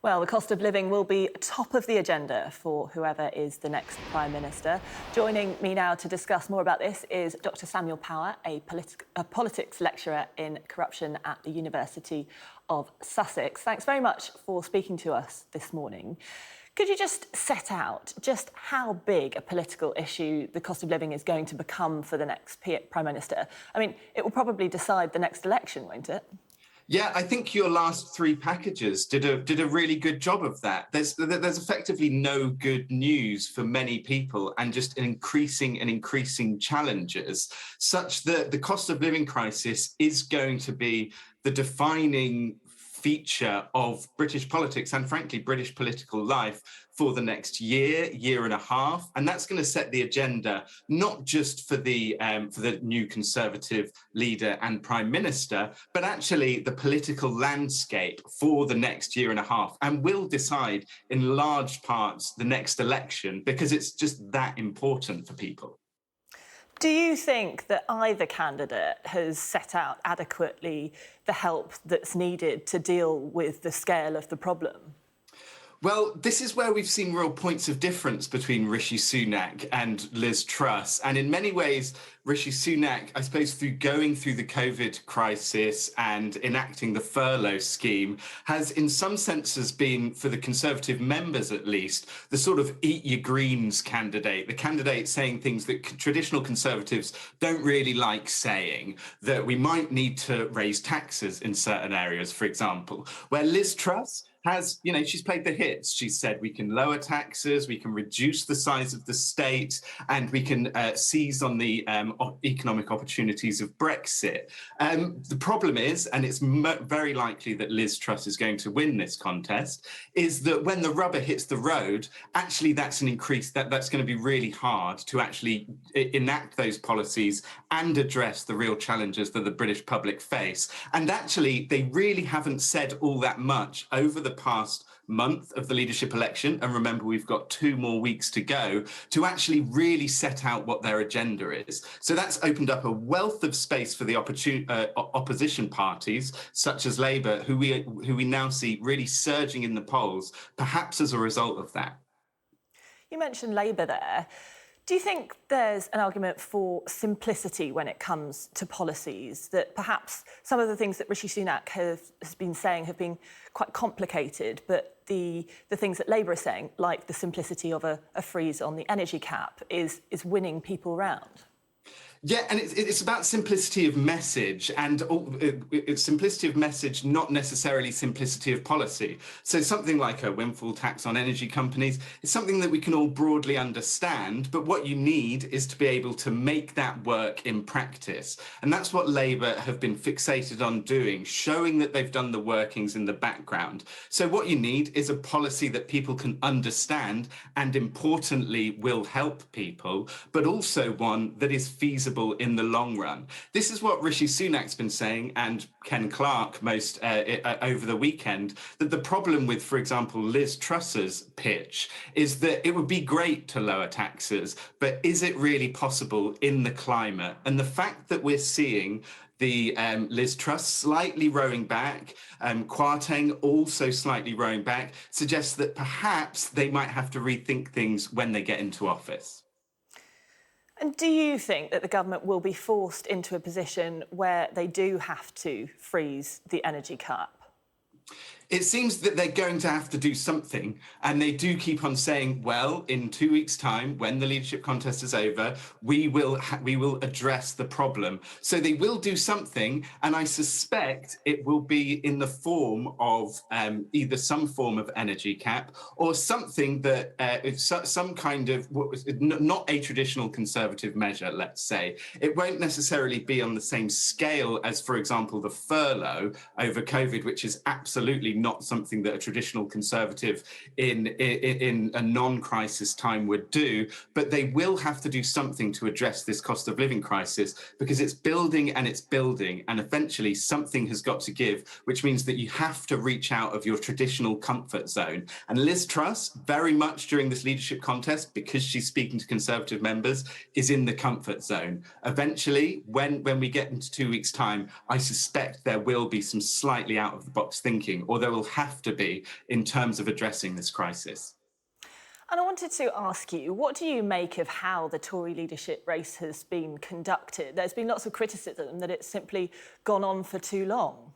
Well, the cost of living will be top of the agenda for whoever is the next Prime Minister. Joining me now to discuss more about this is Dr. Samuel Power, a politics lecturer in corruption at the University of Sussex. Thanks very much for speaking to us this morning. Could you just set out just how big a political issue the cost of living is going to become for the next Prime Minister? I mean, it will probably decide the next election, won't it? Yeah, I think your last three packages did a really good job of that. There's effectively no good news for many people, and just increasing challenges, such that the cost of living crisis is going to be the defining feature of British politics and, frankly, British political life for the next year and a half. And that's going to set the agenda, not just for the new Conservative leader and Prime Minister, but actually the political landscape for the next year and a half, and will decide in large parts the next election, because it's just that important for people. Do you think that either candidate has set out adequately the help that's needed to deal with the scale of the problem? Well, this is where we've seen real points of difference between Rishi Sunak and Liz Truss. And in many ways, Rishi Sunak, I suppose, through going through the COVID crisis and enacting the furlough scheme, has in some senses been, for the Conservative members at least, the sort of eat your greens candidate, the candidate saying things that traditional Conservatives don't really like saying, that we might need to raise taxes in certain areas, for example, where Liz Truss has, she's played the hits. She said we can lower taxes, we can reduce the size of the state, and we can seize on the economic opportunities of Brexit. The problem is, and it's very likely that Liz Truss is going to win this contest, is that when the rubber hits the road, actually that's an increase, that's going to be really hard to actually enact those policies and address the real challenges that the British public face. And actually, they really haven't said all that much over the past month of the leadership election, and remember we've got 2 more weeks to go, to actually really set out what their agenda is. So that's opened up a wealth of space for the opposition parties, such as Labour, who we now see really surging in the polls, perhaps as a result of that. You mentioned Labour there. Do you think there's an argument for simplicity when it comes to policies, that perhaps some of the things that Rishi Sunak has been saying have been quite complicated, but the things that Labour is saying, like the simplicity of a freeze on the energy cap, is winning people round? Yeah, and it's about simplicity of message, and it's simplicity of message, not necessarily simplicity of policy. So something like a windfall tax on energy companies is something that we can all broadly understand, but what you need is to be able to make that work in practice. And that's what Labour have been fixated on doing, showing that they've done the workings in the background. So what you need is a policy that people can understand and, importantly, will help people, but also one that is feasible in the long run. This is what Rishi Sunak's been saying, and Ken Clarke over the weekend, that the problem with, for example, Liz Truss's pitch is that it would be great to lower taxes, but is it really possible in the climate? And the fact that we're seeing the Liz Truss slightly rowing back, Kwarteng also slightly rowing back, suggests that perhaps they might have to rethink things when they get into office. And do you think that the government will be forced into a position where they do have to freeze the energy cap? It seems that they're going to have to do something, and they do keep on saying, well, in 2 weeks' time, when the leadership contest is over, we will address the problem. So they will do something, and I suspect it will be in the form of either some form of energy cap or something that some kind of, not a traditional Conservative measure, let's say. It won't necessarily be on the same scale as, for example, the furlough over COVID, which is absolutely not something that a traditional Conservative in a non-crisis time would do, but they will have to do something to address this cost of living crisis, because it's building, and eventually something has got to give, which means that you have to reach out of your traditional comfort zone. And Liz Truss, very much during this leadership contest, because she's speaking to Conservative members, is in the comfort zone. Eventually, when we get into 2 weeks' time, I suspect there will be some slightly out of the box thinking, or there will have to be in terms of addressing this crisis. And I wanted to ask you, what do you make of how the Tory leadership race has been conducted? There's been lots of criticism that it's simply gone on for too long.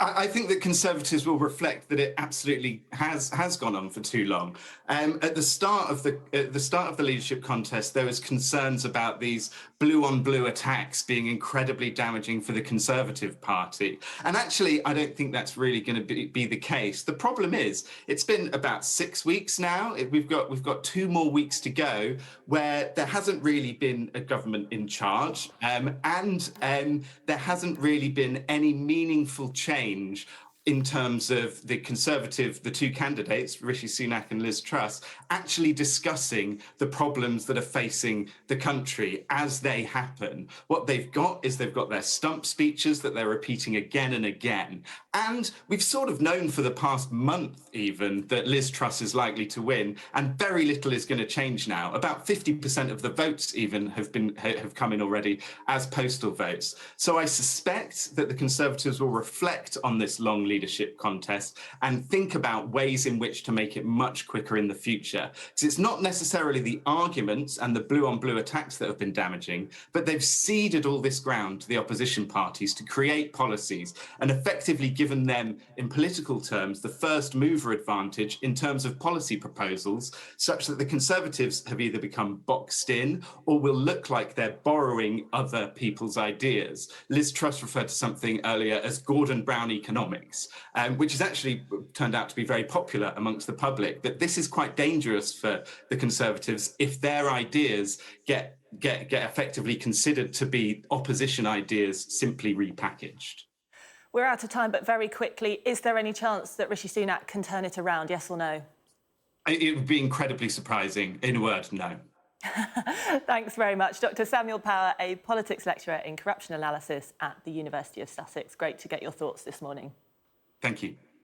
I think that Conservatives will reflect that it absolutely has gone on for too long. At the start of the leadership contest, there was concerns about these blue-on-blue attacks being incredibly damaging for the Conservative Party, and actually, I don't think that's really going to be the case. The problem is, it's been about 6 weeks now. We've got 2 more weeks to go where there hasn't really been a government in charge, and there hasn't really been any meaningful change in terms of the two candidates, Rishi Sunak and Liz Truss, actually discussing the problems that are facing the country as they happen. What they've got is they've got their stump speeches that they're repeating again and again. And we've sort of known for the past month even that Liz Truss is likely to win, and very little is going to change now. About 50% of the votes even have come in already as postal votes. So I suspect that the Conservatives will reflect on this long leadership contest and think about ways in which to make it much quicker in the future. Because it's not necessarily the arguments and the blue-on-blue attacks that have been damaging, but they've ceded all this ground to the opposition parties to create policies and effectively given them, in political terms, the first mover advantage in terms of policy proposals, such that the Conservatives have either become boxed in or will look like they're borrowing other people's ideas. Liz Truss referred to something earlier as Gordon Brown economics, which has actually turned out to be very popular amongst the public. But this is quite dangerous for the Conservatives if their ideas get effectively considered to be opposition ideas simply repackaged. We're out of time, but very quickly, is there any chance that Rishi Sunak can turn it around, yes or no? It would be incredibly surprising. In a word, no. Thanks very much. Dr. Samuel Power, a politics lecturer in corruption analysis at the University of Sussex. Great to get your thoughts this morning. Thank you.